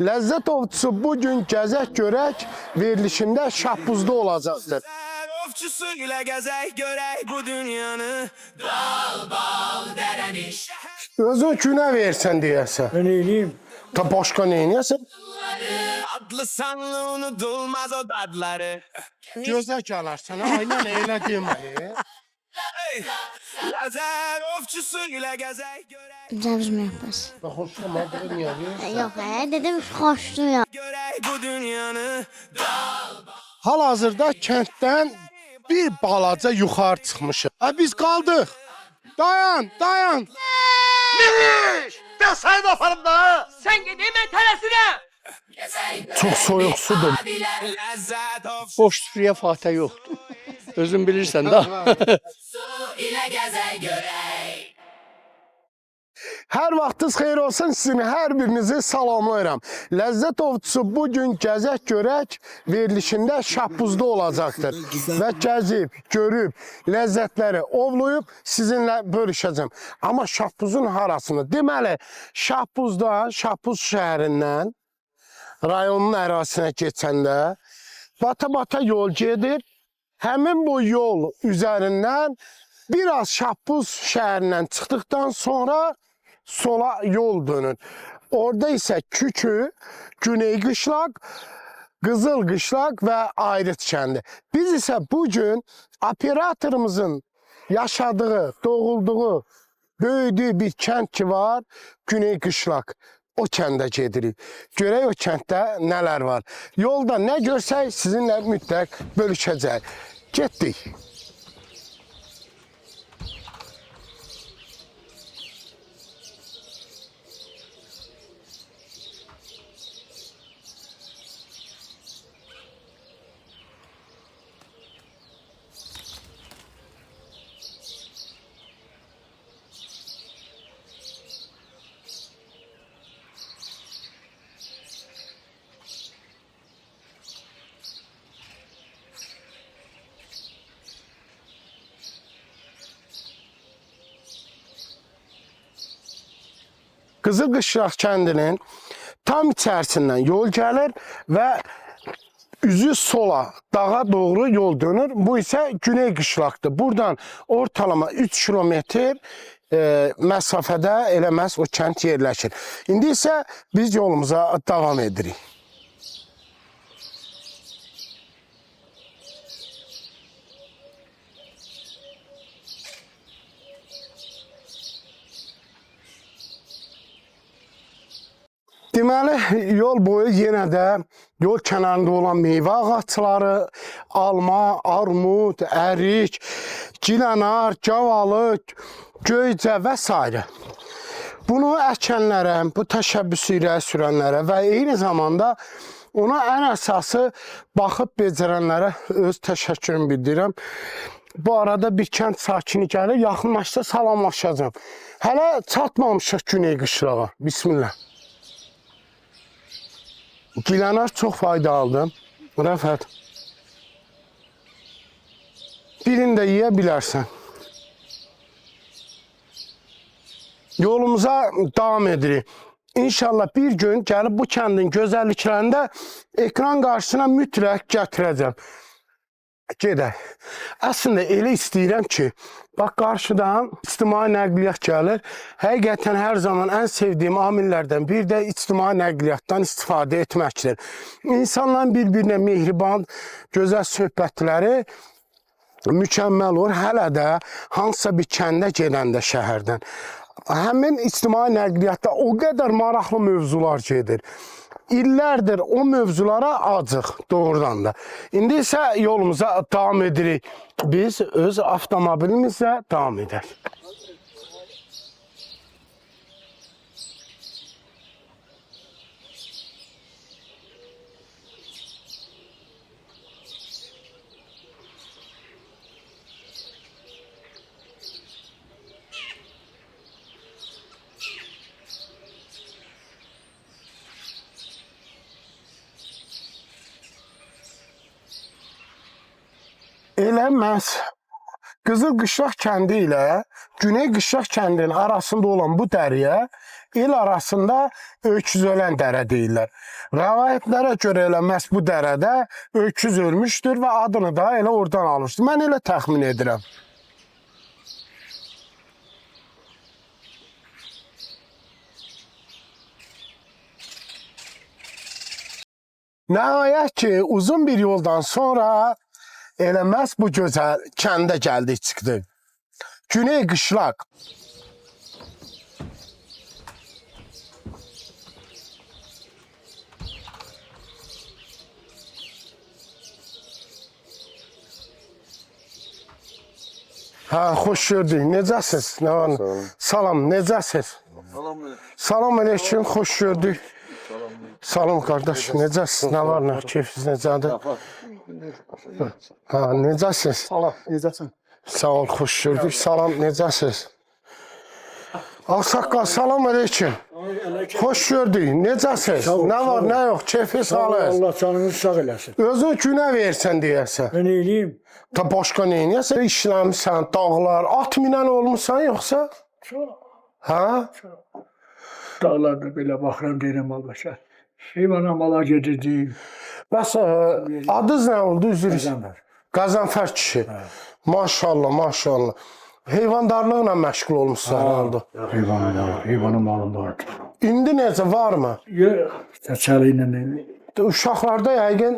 Ləzzət ovçusu bugün gəzək görək verilişində Şahbuzda olacaqdır. Ovçusu ile gezek görek bu dünyanı. Dal bal dereni Özün günə versən deyəsən. Ben iyiyim. Ta başqa nə edəsən? adlı sanlı unutulmaz o dadları. Gözə gələrsən, aynen elə deməli. Lazer ovçusu ile gezek görek Cəviz məhbəs. Xoşlamadığı niyə verirsən? Yox, dedim xoşluyam. görek bu dünyanı. Hal-hazırda kənddən bir balaca yuxarı çıxmışıq. Biz qaldıq. Dayan, dayan. Ben sayın yaparım da. Sen gideyim teresine. Çox soyuq sudur. Lezzet ovçusu Boş süfrəyə fatə yoxdur. Özün bilirsən də. ile gezek görek. Hər vaxtınız xeyir olsun, sizin hər birinizi salamlayıram. Ləzzət ovçusu bugün gəzək görək verilişində Şahbuzda olacaqdır. Və gəzib, görüb, ləzzətləri ovlayıb sizinlə bölüşəcəm. Amma Şahbuzun harasını? Deməli, Şahbuzda, Şahbuz şəhərindən rayonun ərazisinə keçəndə bata-bata yol gedir. Həmin bu yol üzərindən biraz Şahbuz şəhərindən çıxdıqdan sonra sola yol dönün. Orada isə Kükü, Güney Qışlaq, Qızıl Qışlaq və Ayrıt kəndi. Biz isə bugün operatorumuzun yaşadığı, doğulduğu, böyüdüyü bir kənd ki var, Güney Qışlaq. O kəndə gedirik. Görək o kənddə nələr var. Yolda nə görsək sizinlə mütləq bölüşəcək. Getdik. Qızıl Qışlaq kəndinin tam içərisindən yol gəlir və üzü sola, dağa doğru yol dönür. Bu isə Güney Qışlaqdır. Buradan ortalama 3 kilometr məsafədə elə məhz o kənd yerləşir. İndi isə biz yolumuza davam edirik. Deməli, yol boyu yenə də yol kənarında olan meyvə ağaçları, alma, armud, ərik, gilənar, gavalı, göycə və s. Bunu əkənlərə, bu təşəbbüsü ilə sürənlərə və eyni zamanda ona ən əsası baxıb becərənlərə öz təşəkkürümü bildirirəm. Bu arada bir kənd sakini gəlir, yaxınlaşsa salamlaşacağım. Hələ çatmamışıq Güney Qışlağa. Bismillah. Gilənar çox faydalıdır. Rəfət. Birini də yeyə bilərsən. Yolumuza davam edirik. İnşallah bir gün gəlib bu kəndin gözəlliklərində ekran qarşısına mütləq gətirəcəm. Gedək. Əslində elə istəyirəm ki, bax qarşıdan ictimai nəqliyyat gəlir. Həqiqətən hər zaman ən sevdiyim amillərdən bir də ictimai nəqliyyatdan istifadə etməkdir. İnsanların bir-birinə mehriban, gözəl söhbətləri mükəmməl olur. Hələ də hansısa bir kəndə gedəndə şəhərdən. Həmin ictimai nəqliyyatda o qədər maraqlı mövzular gedir. İllərdir o mövzulara acıq doğrudan da. İndi isə yolumuza davam edirik. Biz öz avtomobilimizlə davam edək. Elə məhz Qızıl Qışlaq kəndi ilə Güney Qışlaq kəndinin arasında olan bu dəriyə il arasında öküz ölən dərə deyirlər. Rəvayətlərə görə elə məhz bu dərədə öküz ölmüşdür və adını da elə oradan almışdır. Mən elə təxmin edirəm. Nəhayət ki, uzun bir yoldan sonra elə məhz bu gözəl kəndə gəldik çıxdı. Güney Qışlaq. Xoş gördük. Necəsiz? Nə var? Salam, necəsiz? Salam aleyküm, xoş gördük. Salam qardaş, necəsiz? Nə var, nə? Keyfiniz necədir? Necəsiz? Salam, necəsən? Sağ ol, xoş gördük. Salam, necəsiz? Ağsaqqal, salam aleyküm. Xoş gördük. Necəsiz? Nə var, nə yox? Keyfiniz sağlıyız. Allah canınızı sağ eləsin. Özün günə versən deyəsən. Mən eləyim. Ta başqa neynəyəsən? İşləmişsən, dağlar, at minən olmuşsan yoxsa? Çox. Hə? Dağlarda belə baxıram, deyirəm Allah. Heyvana mala gedirdik. Bəs adınız nə oldu? Üzr Qəzənfər. Qəzənfər kişi. Maşallah, maşallah. Heyvandarlıqla məşğul olmuşsan herhalde. Heyvanın malında vardı. İndi necə, varmı? Yox, təçəli ilə eləyim. Uşaqlarda yəqin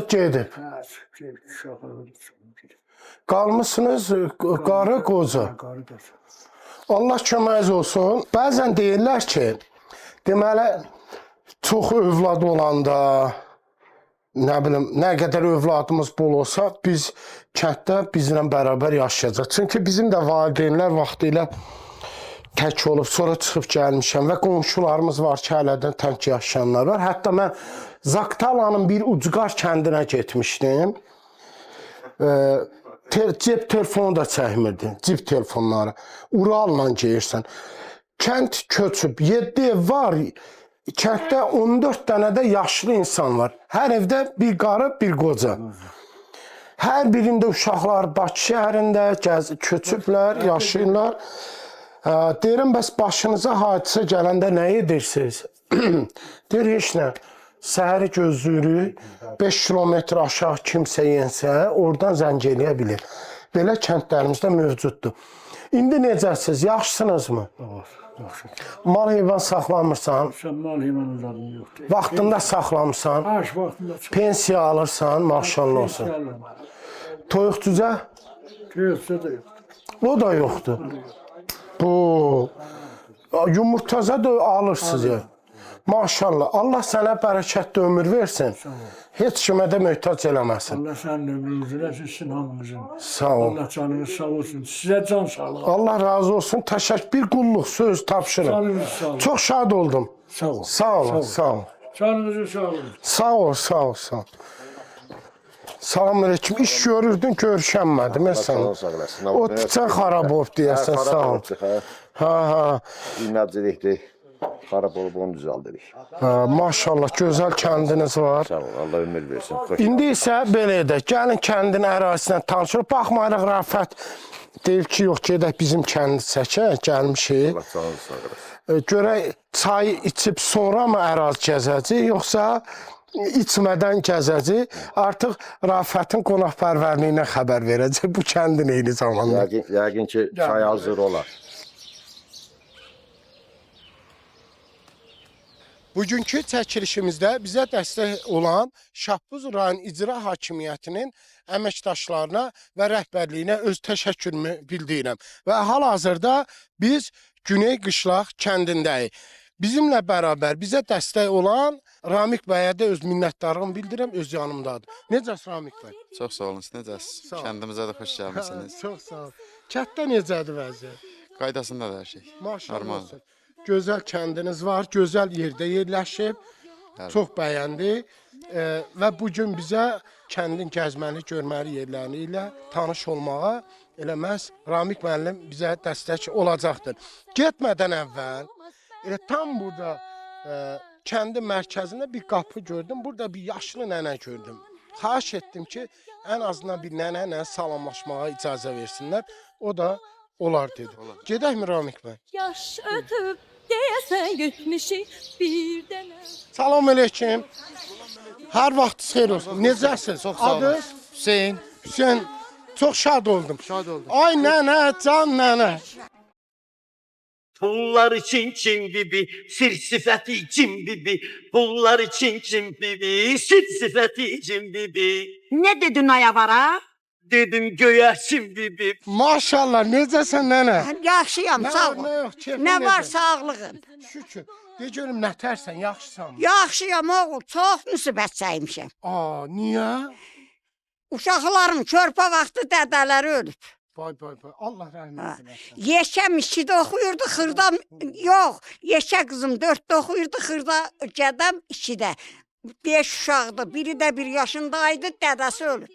gedib. Qalmışsınız qarı qoca. Allah köməyiniz olsun. Bəzən deyirlər ki, deməli, çox övlad olanda, nə bilim, nə qədər övladımız bol olsa, biz kənddə bizlə bərabər yaşayacaq. Çünki bizim də valideynlər vaxtilə tək olub, sonra çıxıb gəlmişəm və qonşularımız var ki, hələdən tək yaşayanlar var. Hətta mən Zaqtalanın bir ucqar kəndinə getmişdim. Cep telefonu da çəkmirdi, cip telefonları. Uralla geyirsən. Kənd köçüb, 7 ev var, kənddə 14 dənə də yaşlı insan var. Hər evdə bir qarı, bir qoca. Hər birində uşaqlar Bakı şəhərində köçüblər, yaşayırlar. Deyirəm, bəs başınıza hadisə gələndə nə edirsiniz? Deyir, heç nə. Səhəri gözləyirik, 5 kilometr aşağı kimsə yensə, oradan zəng eləyə bilir. Belə kəndlərimizdə mövcuddur. İndi necəsiz, yaxşısınızmı? Yaxşı. Mal heyvan saxlamırsan, Sən mal heyvanın zadını yoxdur. vaxtında saxlamırsan, Ağaç vaxtında çox. pensiya alırsan, maşallah olsun. Toyuq cüzə? Yoxsa da yox. O da yoxdur. Bu, yumurtaza da alırsınız ya. Maşallah, Allah sənə bərəkətli ömür versin. Heç kimə də möhtac eləməsin. Allah sənin ömrünüzü rəzilsin hamımızın. Sağ ol. Allah canınız sağ olsun. Sizə can sağlığı. Allah razı olsun. Bir qulluq söz tapşırın. Canınız sağ olun. Çox şad oldum. Sağ ol. Sağ ol, sağ ol. Canınızı sağ olun. Sağ ol, sağ ol, sağ ol. Salam aleyküm. İş görürdün, görüşənmədi. Mən sənə. O tüçən xarab olub deyəsən, sağ ol. Ha. İnadcılıqdır. Xarab olub onu düzəldirik. Maşallah, gözəl kəndiniz var. Sağ ol, Allah ömür versin. İndi isə belə edək. Gəlin kəndin ərazisindən tanışırıq. Baxmayaraq Rəfət deyir ki, yox, gedək bizim kəndi çəkək, gəlmişik. Allah canınızı sağ olasın. Görək, çay içib sonra mı ərazi gəzəcək, yoxsa içmədən gəzəcək. Artıq Rəfətin qonaqpərvərliyinə xəbər verəcək bu kəndin eyni zamanda. Yəqin ki, çay hazır olar. Bugünkü çəkilişimizdə bizə dəstək olan Şahbuz rayon İcra Hakimiyyətinin əməkdaşlarına və rəhbərliyinə öz təşəkkürümü bildirirəm. Və hal-hazırda biz Güney Qışlaq kəndindəyik. Bizimlə bərabər bizə dəstək olan Ramik bəyə də öz minnətdarlığımı bildirirəm, öz yanımdadır. Necəsiz Ramik bəy? Çox sağ olun, siz necəsiz? Kəndimizə də xoş gəlmisiniz. Çox sağ ol. Kənddə necədir vəziyyət? Qaydasındadır hər şey. Maşallah Normal. olsun. Gözəl kəndiniz var, gözəl yerdə yerləşib. Çox bəyəndik və bugün bizə kəndin gəzməli, görməli yerləri ilə tanış olmağa elə məhz Ramik müəllim bizə dəstək olacaqdır. Getmədən əvvəl elə tam burada kəndin mərkəzində bir qapı gördüm. Burada bir yaşlı nənə gördüm. Xahiş etdim ki, ən azından bir nənə ilə salamlaşmağa icazə versinlər. O da olar dedi. Gedəkmi Ramik bəy? Yaş ötüb deyə deyəsən getmişik bir dənə. Salam aleyküm. Hər vaxtınız xeyir olsun. Necəsiniz? Çox sağ olun. Adı? Hüseyin. Hüseyin. Çox şad oldum. Şad oldum. Ay nənə, can nənə. Pullar için kim bibi, sir sifati kim bibi. Pullar için kim bibi, sir sifati kim bibi. Ne dedin ayavara? Dedim göğe kim bibi. Maşallah, necəsən nənə? Yaşayam, sağ ol. Nə yox, keyfin Ne var necə? sağlığın? Şükür. De görüm nətərsən, yaxşısan. Yaşayam oğul, çok müsibət çəkmişəm. Aa, niyə? Uşaqlarım körpə vaxtı dədələri ölüb. Vay vay vay. Allah rəhmət eləsin. Yeşəm 2-də oxuyurdu, xırda yox. Yeşə qızım 4-də oxuyurdu, xırda gədəm 2-də. 5 uşaqdı, biri də 1 yaşındaydı, dədəsi ölüb.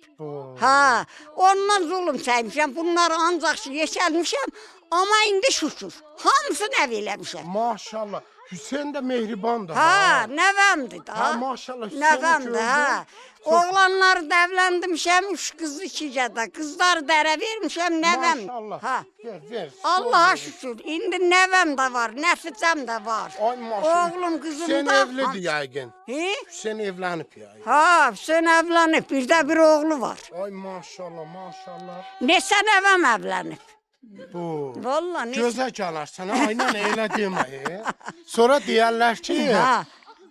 Ha, ondan zulüm çəkmişəm. Bunları ancaq yeşəlmişəm, amma indi şükür. Hamısını əv eləmişəm. Maşallah. Hüseyin də mehribandır. Ha, nəvəmdir da. Ha, maşallah. Hüseyini Nəvəmdir, ha. Oğlanları da evləndirmişəm, 3 qızı 2 gədə. Qızları da ərə vermişəm, nəvəm. Maşallah. Ha. Ver. Allaha şükür. İndi nəvəm də var, nəficəm də var. Ay maşallah. Oğlum, qızım Hüseyin da. evlidir yəqin. He? Hüseyin evlənib yəqin. Ha, Hüseyin evlənib, bir də bir oğlu var. Ay maşallah, maşallah. Neçə nəvəm evlənib? Bu. Vallahi neçə. Gözə gələrsən, aynen elə demə. Sonra deyərlər ki, Ha.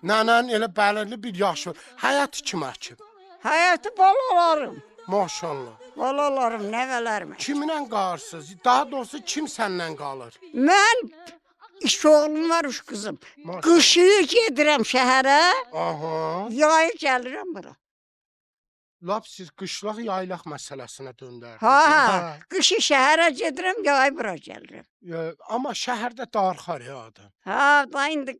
nənənin elə bəlirli bir yaşı var. Həyat kim əkib? Həyatı balalarım. Maşallah. Balalarım, nəvələrim. Kiminlə qalırsınız? Daha doğrusu kim səndən qalır? Mən 2 oğlum var, 3 qızım. Maşallah. Qışı gedirəm şəhərə, Aha. yayı gəlirəm bura. Lap siz qışlaq yaylaq məsələsinə döndərdiniz. Ha, qışı şəhərə gedirəm, yayı bura gəlirəm. Amma şəhərdə darxar ya adam. Ha, da indi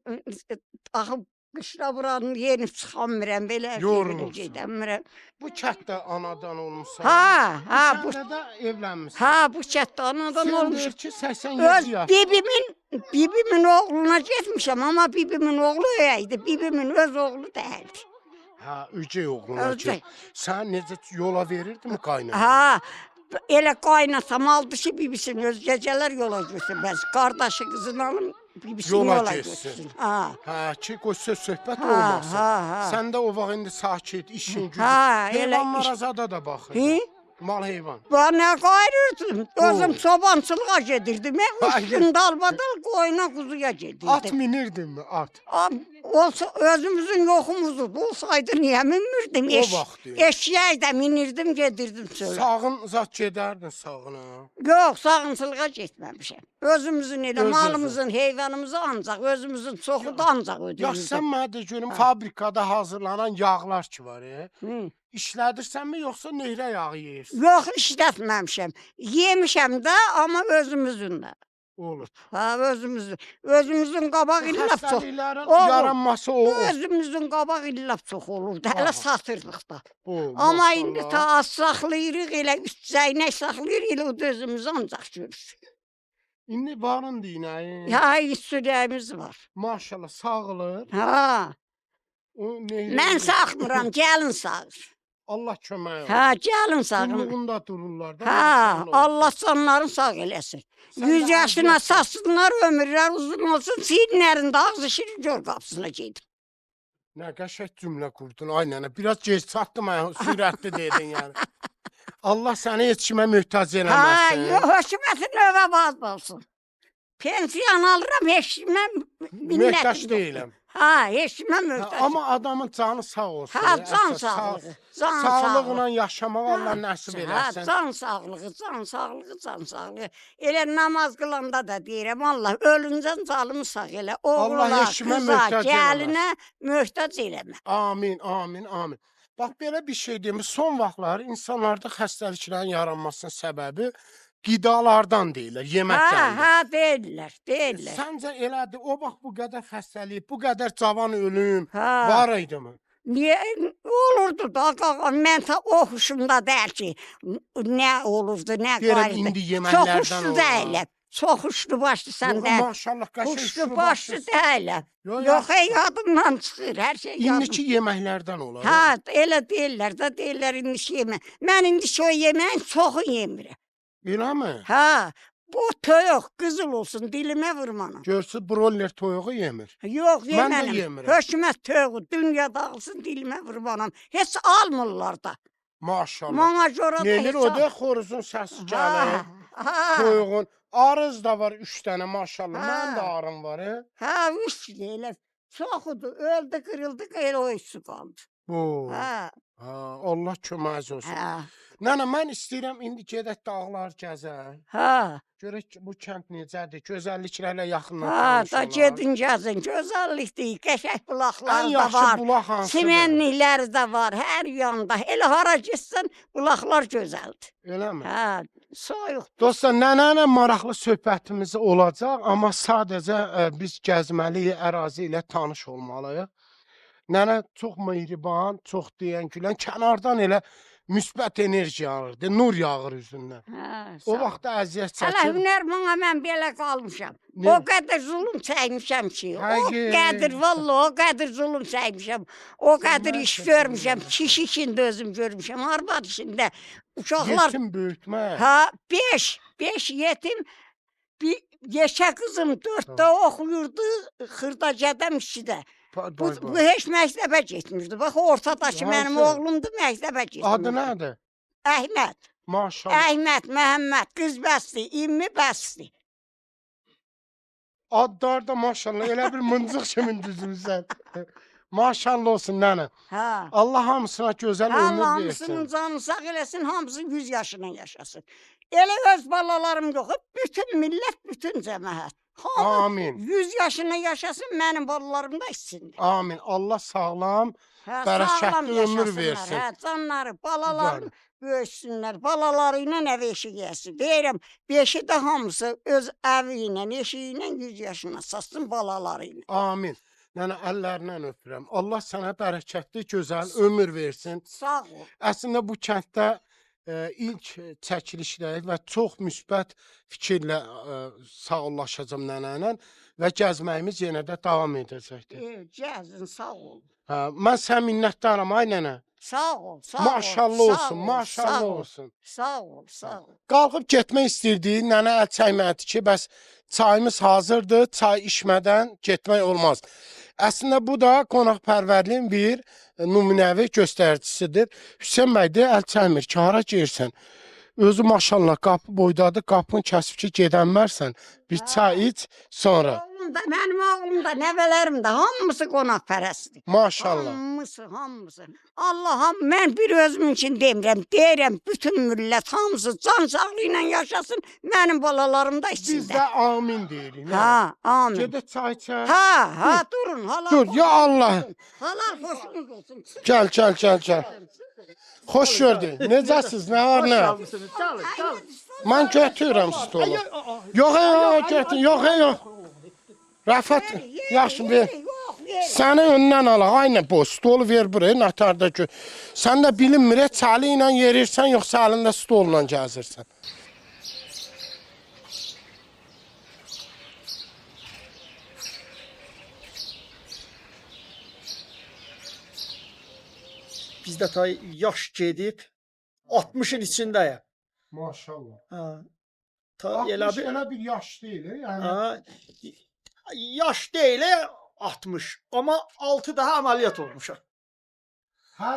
axı qışla buranın yenib çıxamıram, belə Yorulursan. gedəmirəm. Bu kətdə anadan olmusan. Ha, bu Kəndə də evlənmisən. ha, bu çətdə anadan Sən olmuş. deyir ki, 87 Öz yaş. bibimin oğluna getmişəm, amma bibimin oğlu öyəydi, bibimin öz oğlu deyildi. Ha, ücey oğluna Öcək. ki. Sən necə yola verirdin qaynana? Ha, elə qaynasam aldı ki, bibisini öz gecələr yola götürməz. Qardaşı qızını alım, bibisini Yola yola getsin. götürsün. Ha, Ha, ki qoy söhbət Ha, olmasın. ha. Sən də o vaxt indi sakit, işin gücün. Ha, elə Heyvanlara iş- zada da baxır. Hi? Mal heyvan. Ben ne qayırırdım? Özüm çobançılığa gedirdim. Ben Ay, 3 gün dalbadal qoyuna kuzuya gedirdim. At minirdin mi? At. Olsa özümüzün yoxumuzu olsaydı niyə minmirdim? O vaxt deyil. Eşeğe də minirdim, gedirdim söylə. Sağın zat gedərdin sağına. Yox, sağınçılığa getməmişəm. Özümüzün elə Öz-özün. malımızın, heyvanımızı ancaq, özümüzün çoxu da ancaq Yaxşı, ödəyirdim. sən mənə de görüm, fabrikada hazırlanan yağlar ki var, Hı. işlədirsənmi yoxsa nehrə yağı yeyirsən? Yox, işlətməmişəm. Yemişəm də, amma özümüzün də. Olur. Ha, özümüzün qabaq illap çox. Xəstəliklərin Oğlum, yaranması o. Özümüzün qabaq illap çox olurdu, hələ satırdıq da. Bu, Amma maşallah. indi ta az saxlayırıq, elə üst zəynək saxlayırıq, elə o da özümüzü ancaq görürük. İndi varın dinəyin. Ya, sürəyimiz var. Maşallah sağılır. Ha, O nehrə. mən saxmıram, gəlin sağır. Allah kömək olsun. Ha, gəlin sağın. Qulluğunda dururlar da. Ha, maşallah. Allah canlarını sağ eləsin. Sən 100 də yaşına az satsınlar, ömürlər uzun olsun, çiğnlərində ağzı şirin gör qapısına gedim. Nə qəşəng cümlə qurdun. Ay nənə, biraz gec çatdım mən, sürətli dedin yəni. Allah səni heç kimə möhtac Ha, eləməsin. hökumətin növə baz olsun. Pensiyon alıram, heç kimə Möhtac deyiləm. Ha, heç kimə Ha, möhtaç. amma adamın canı sağ olsun. Ha, ya, can əsas sağlığı. Can Sağlıqla sağlığı. yaşamaq Allah nəsib Ha, eləsin. can sağlığı, can sağlığı, can sağlığı. Elə namaz qılanda da deyirəm, Allah ölüncən canımı sağ elə. Oğluna, Allah heç kimə qıza, möhtac gəlinə möhtac eləmə. Amin, amin, amin. Bax belə bir şey deyim. Son vaxtlar insanlarda xəstəliklərin yaranmasının səbəbi qidalardan deyirlər, Ha, yeməkdən. ha, deyirlər, deyirlər. Səncə elədir? O vaxt bu qədər xəstəlik, bu qədər cavan ölüm Ha. var idimi? Niyə olurdu da qaqa, mən ta o huşumda deyil ki, nə olurdu, nə Deyirəm, qayırdı. indi Çox yeməklərdən huşlu olur. deyiləm. Çox huşlu başlı sən Yox, də. maşallah qəşəng Huşlu başlı deyiləm. Yox, Yox, yadımdan çıxır, hər şey yadım. İndiki yeməklərdən olar. Ha, elə deyirlər də, deyirlər indiki yemək. Mən indiki o yeməyin çoxu yemirəm. Eləmi? Ha, Bu toyuq qızıl olsun, dilimə vurmanım. Görsün broiler toyuğu yemir. Yox, Mən də yemənim. yemirəm. Hökumət toyuğu, dünya dağılsın, dilimə vurmanım. Heç almırlar da. Maşallah. Mana görə də Nelir heç o da xoruzun səsi gəlir. Ha, Toyuğun. Arız da var 3 dənə maşallah. Ha. Mənim də arım var. ha, üç elə. Çoxudur, öldü, qırıldı, elə o işi qaldı. Bu. Ha, Ha, Allah köməyiniz olsun. ha, Nənə, mən istəyirəm indi gedək dağlar gəzək. ha. Görək ki, bu kənd necədir? Gözəlliklərlə yaxından Ha, tanış da olaq. gedin gəzin. Gözəllikdir, qəşəng Ən bulaqlar da yaxşı var. bulaq hansıdır? Çimenliklər də var, hər yanda. Elə hara getsən, bulaqlar gözəldir. Eləmi? Ha, soyuq. Dostlar, nənə ilə maraqlı söhbətimiz olacaq, amma sadəcə biz gəzməliyik, ərazi ilə tanış olmalıyıq. Nənə çox mehriban, çox deyən gülən, kənardan elə müsbət enerji yağırdı, nur yağır üzündən. Ha, O sağ ol. vaxtda əziyyət Hələ çəkir. hünər bana mən belə qalmışam. Ne? O qədər zulm çəkmişəm ki, o Həqiqi. qədər, vallahi o qədər zulm çəkmişəm. O qədər iş görmüşəm, kişi içində özüm görmüşəm, arvad içində. Uşaqlar, Yetim böyütmə. ha, beş yetim, bir yeşə qızım 4-də oxuyurdu, Xırdacədəm 2-də. Bu heç məktəbə getmirdi. Bax, ortadakı mənim Hansı? oğlumdur, məktəbə getmirdi. Adı nədir? Əhməd. Maşallah. Əhməd, Məhəmməd, qız bəsdir, immi bəsdir. Adlar da maşallah elə bir mıncıq kimi düzmüsən. Maşallah olsun nənə. Ha. Allah hamısına gözəl Allah ömür hamısının versin. canını sağ eləsin, hamısı 100 yaşına yaşasın. Elə öz balalarım yox, bütün millət, bütün cəmaət. Hamı Amin. 100 yaşına yaşasın, mənim balalarım da içsindir. Amin. Allah sağlam, Hə, bərəkətli sağlam ömür yaşasınlar, versin. Hə, canları, balalarım böyüsünlər, balaları ilə ev eşi gəlsin. Deyirəm, beşi də hamısı öz evi ilə, eşiyi ilə 100 yaşına satsın balaları ilə. Amin. Nənə əllərindən öpürəm. Allah sənə bərəkətli, gözəl ömür versin. Sağ ol. Əslində bu kənddə ilk çəkilişlər və çox müsbət fikirlə sağollaşacağam nənə ilə və gəzməyimiz yenə də davam edəcəkdir. Gəzin, sağ ol. Hə, mən sənə minnətdaram ay nənə. Sağ ol, sağ ol. Maşallah sağ olsun, ol, maşallah sağ ol, olsun. Sağ ol, sağ ol. Qalxıb getmək istirdi, nənə əl çəkmədi ki, bəs çayımız hazırdır, çay içmədən getmək olmaz. Əslində bu da qonaqpərvərliyin bir nümunəvi göstəricisidir. Hüseyn bəy də əl çəkmir ki, hara girsən. Özü maşallah qapı boydadır, qapını kəsib ki, gedənmərsən. Bir çay iç, sonra. Oğlum da, mənim oğlum da, nəvələrim də, hamısı qonaqpərəstdir. Maşallah. Hamısı, hamısı. Allah'ım, mən bir özüm üçün demirəm, deyirəm, bütün millət hamısı can sağlığı ilə yaşasın, mənim balalarım da Biz içində. də amin deyirik. Ha, amin. Gedə çay içək. Ha, durun, halal. Dur, ya Allah. Halal xoşunuz olsun. Gəl. Xoş gördük. Necəsiz? Nə var, nə? Mən götürürəm stolu. Yox, götür. Yox. Rəfət, yaxşı ver. Səni öndən alaq. Aynə boş. Stolu ver buraya, natarda gör. Sən də bilinmir, çəli ilə yerirsən, yoxsa əlində stolla gəzirsən. Bizdə ta yaş gedib 60-ın içindəyəm. Maşallah. Ha. Ta 60 elə bir elə bir yaş deyil, yəni. ha, yaş deyil 60. Amma 6 daha əməliyyat olmuşam.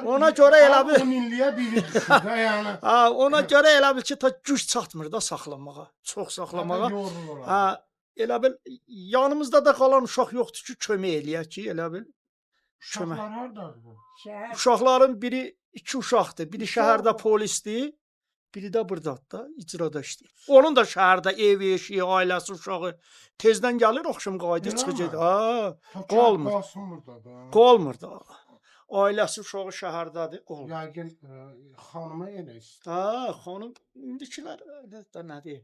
Ona görə elə bir 10 illiyə biri düşür də, yəni. ha, ona görə elə bil ki, ta güc çatmır da saxlamağa, çox saxlamağa. Yorulur. Ha, elə bil yanımızda da qalan uşaq yoxdur ki, kömək eləyək ki, elə bil. Uşaqlar hardadır bu? Uşaqların biri 2 uşaqdır. Biri şəhərdə polisdir, biri də burdadır da, icrada işləyir. Onun da şəhərdə ev eşiyi, ailəsi, uşağı tezdən gəlir, axşam qayıdır, çıxır gedir. Ha, qalmır. Qalsın burada da. Qalmır da. Ailəsi, uşağı şəhərdədir, qalmır. Yəqin xanıma elə istəyir. Ha, xanım indikilər də nə deyim.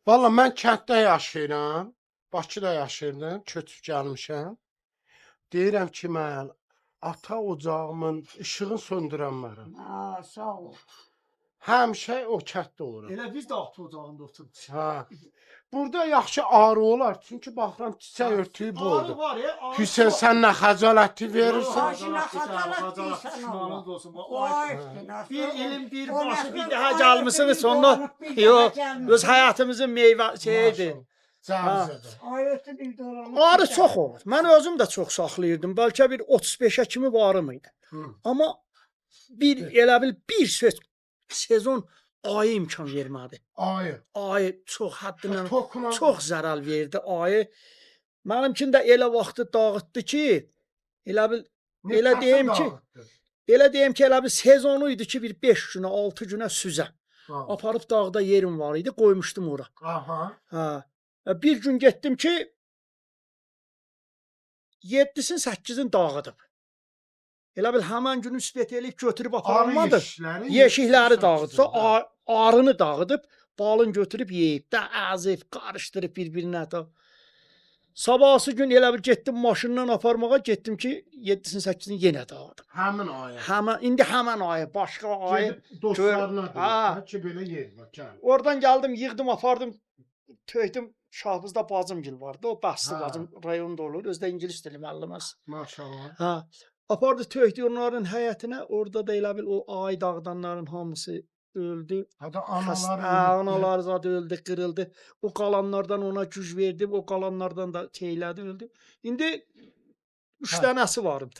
Valla mən kənddə yaşayıram. Bakıda yaşayırdım, köçüb gəlmişəm. Deyirəm ki, mən ata ocağımın işığını söndürənmərəm. Ha, sağ ol. Həmişə o kənddə oluram. Elə biz də ata ocağında oturuq. Ha. burada yaxşı arı olar. Çünki baxıram çiçək örtüyü Arı boldur. var ya. arı Hüseyn çox. sən nə xəcalətli verirsən? Başına xəcalat deyirsən Pişmanlıq Allah. olsun. Vay, Bir ilim bir O başı nəsil bir daha o gəlmisiniz nəsil sonra. dolanıb bir Yox. daha gəlmir. Öz həyatımızın meyvə şeyidir. Cəvizədir. Ayəti bir dolanıb. Arı bir çox daha. olur. Mən özüm də çox saxlayırdım. Bəlkə bir 35-ə kimi varım idi. Amma elə bil bir sezon ayı imkan vermədi. Ayı. Ayı çox həddindən Tokuna. çox zərər verdi ayı. Mənimkin də elə vaxtı dağıtdı ki, elə bil elə deyim ki, elə bir sezonu idi ki, bir 5 günə, 6 günə süzə. Aparıb dağda yerim var idi, qoymuşdum ora. Aha. Ha. Bir gün getdim ki 7-sin 8-in dağıdıb. Elə bil həmin gün üsbət eləyib götürüb aparmadı. Yeşikləri dağıdsa arını dağıdıb, balın götürüb yeyib də əzib, qarışdırıb bir-birinə də. Sabahsı gün elə bir getdim maşından aparmağa, getdim ki 7-sin 8-in yenə dağıdım. Həmin ayı. İndi həmin ayı, başqa ayı. Dostlarına Ha. deyir ki, belə yer var. Gəl. Oradan gəldim, yığdım, apardım, töydüm. Şahbızda bacımgil vardı. O bəsli Ha. bacım rayonda olur. Özdə ingilis dili müəlliməsi. Maşallah. Ha. Apardı töydü onların həyətinə. Orada da elə bil o ay dağıdanların hamısı öldü. Hatta anaları. Analar zad öldü, qırıldı. O qalanlardan ona güc verdi. O qalanlardan da şeylədi, öldü. İndi 3 Ha. dənəsi vardı.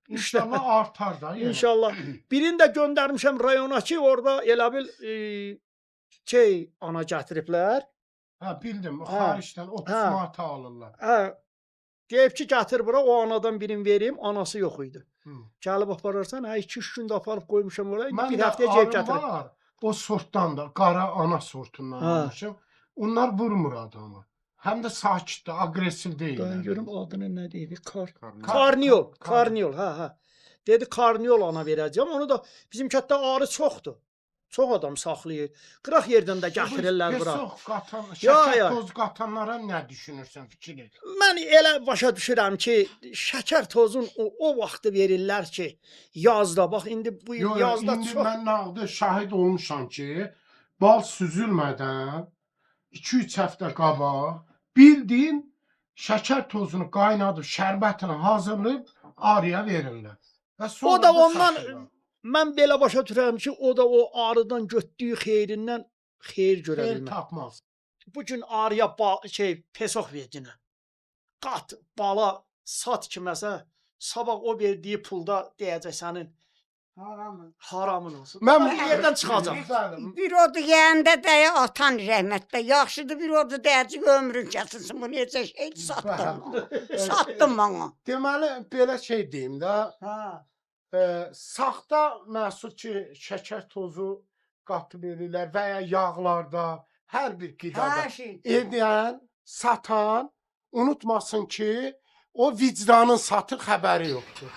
İnşallah artar da. Yəni. İnşallah. Birini də göndərmişəm rayona ki, orada elə bil ana gətiriblər. Ha bildim. Ha. Xaricdən 30 Ha. manata alırlar. Hə. Deyib ki, gətir bura, o anadan birini vereyim, anası yox idi. Hı. Gəlib apararsan, 2-3 gündə aparıb qoymuşam oraya, indi Mən bir də həftəyə gəlib arım gətirib. var. O sortdan da, qara ana sortundan Ha. almışım. Onlar vurmur adamı. Həm də sakitdir, aqressiv Mən deyirlər. görüm adını nə deyir? Kar- Karniol, kar- karniol, hə. Dedi karniol ana verəcəm. Onu da bizim kətdə arı çoxdur. Çox adam saxlayır. Qıraq yerdən də gətirirlər bura. Çox qatan, Ya, şəkər ya. toz qatanlara nə düşünürsən, fikir et. Mən elə başa düşürəm ki, şəkər tozun o vaxtı verirlər ki, yazda bax indi bu il Yox, yazda indi çox mən nağdı şahid olmuşam ki, bal süzülmədən 2-3 həftə qabaq bildiyin şəkər tozunu qaynadıb, şərbətini hazırlayıb arıya verirlər. Və sonra O da ondan satırlar. mən belə başa düşürəm ki, o da o arıdan götdüyü xeyrindən xeyir görə Xeyir bilmir. tapmaz. Bu gün arıya pesox verdinə. Qat, bala sat kiməsə, sabah o verdiyi pulda deyəcək sənin haramın olsun. Mən Bir yerdən çıxacaq. Bəli. Bir odu yeyəndə dəyə atan rəhmətlə. Yaxşıdır bir odu deyəcək ömrün kəsilsin. Bu necə şey satdım. Satdım bana. Deməli belə şey deyim də, Ha. saxta məhsul ki, şəkər tozu qatıb verirlər və ya yağlarda, hər bir qidada Hər şey. edən, satan unutmasın ki, o vicdanın satır xəbəri yoxdur.